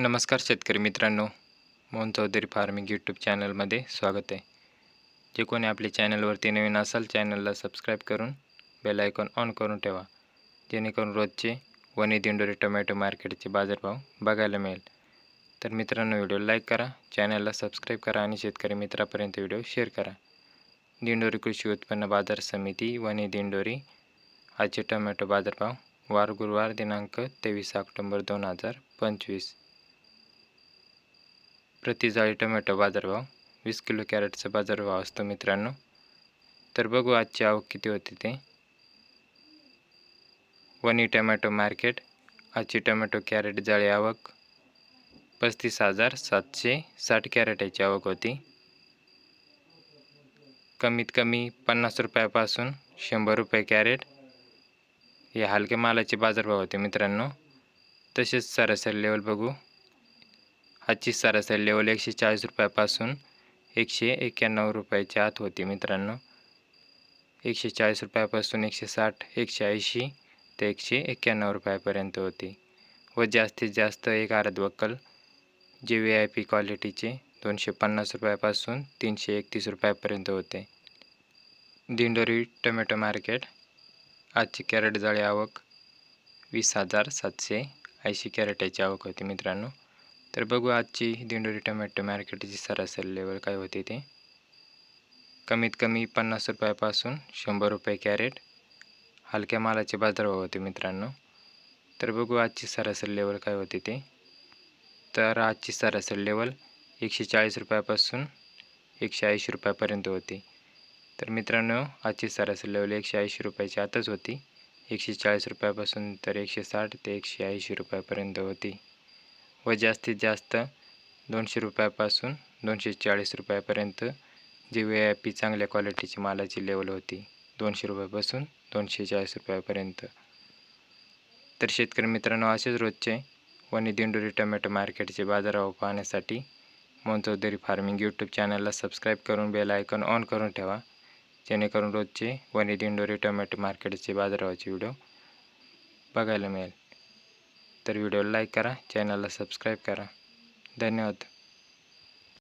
नमस्कार शेतकरी मित्रांनो, मोहन चौधरी फार्मिंग यूट्यूब चॅनलमध्ये स्वागत आहे. जे कोणी आपल्या चॅनलवरती नवीन असाल चॅनलला सबस्क्राईब करून बेल आयकॉन ऑन करून ठेवा, जेणेकरून रोजचे वनी दिंडोरी टोमॅटो मार्केटचे बाजारभाव बघायला मिळेल. तर मित्रांनो, व्हिडिओ लाईक करा, चॅनलला सबस्क्राईब करा आणि शेतकरी मित्रापर्यंत व्हिडिओ शेअर करा. दिंडोरी कृषी उत्पन्न बाजार समिती वनी दिंडोरी आजचे टोमॅटो बाजारभाव वार गुरुवार दिनांक 23 ऑक्टोबर 2025. प्रति जाळी टोमॅटो बाजारभाव 20 किलो कॅरेटचा बाजारभाव असतो मित्रांनो. तर बघू आजची आवक किती होती ते. वनी टोमॅटो मार्केट आजची टोमॅटो कॅरेट जाळी आवक 35,760 कॅरेटची आवक होती. कमीत कमी 50 रुपयापासून 100 रुपये कॅरेट हे हलक्या मालाचे बाजारभाव होते मित्रांनो. तसेच सरासरी लेवल बघू. आजची सरासरी लेवल 140 रुपयापासून 191 रुपयाच्या आत होती मित्रांनो. 140 रुपयापासून 160, 180 ते 191 रुपयापर्यंत होती. व जास्तीत जास्त एक आरत वक्कल जे VIP क्वालिटीचे 250 रुपयापासून 331 रुपयापर्यंत होते. दिंडोरी टोमॅटो मार्केट आजची कॅरेट जाळी आवक 20,780 कॅरेटची आवक होती मित्रांनो. तर बघू आजची दिंडोरी टोमॅटो मार्केटची सरासरी लेवल काय होती ते. कमीत कमी 50 रुपयापासून 100 रुपये कॅरेट हलक्या मालाचे बाजारभाव होते मित्रांनो. तर बघू आजची सरासरी लेवल काय होती ते. तर आजची सरासरी लेवल 140 रुपयापासून 180 रुपयापर्यंत होती. तर मित्रांनो, आजची सरासरी लेवल 180 रुपयाच्या आतच होती. 140 रुपयापासून तर 160 ते 180 रुपयापर्यंत होती. व जास्तीत जास्त 200 रुपयापासून 240 रुपयापर्यंत जी VIP चांगल्या क्वालिटीची मालाची लेवल होती 200 रुपयापासून 240 रुपयापर्यंत. तर शेतकरी मित्रांनो, असेच रोजचे वनी दिंडोरी टोमॅटो मार्केटचे बाजारभाव पाहण्यासाठी मोहन चौधरी फार्मिंग यूट्यूब चॅनलला सबस्क्राईब करून बेल आयकॉन ऑन करून ठेवा, जेणेकरून रोजचे वनी दिंडोरी टोमॅटो मार्केटचे बाजारभावाचे व्हिडिओ बघायला मिळेल. तर व्हिडिओला लाईक करा, चॅनलला सबस्क्राईब करा. धन्यवाद.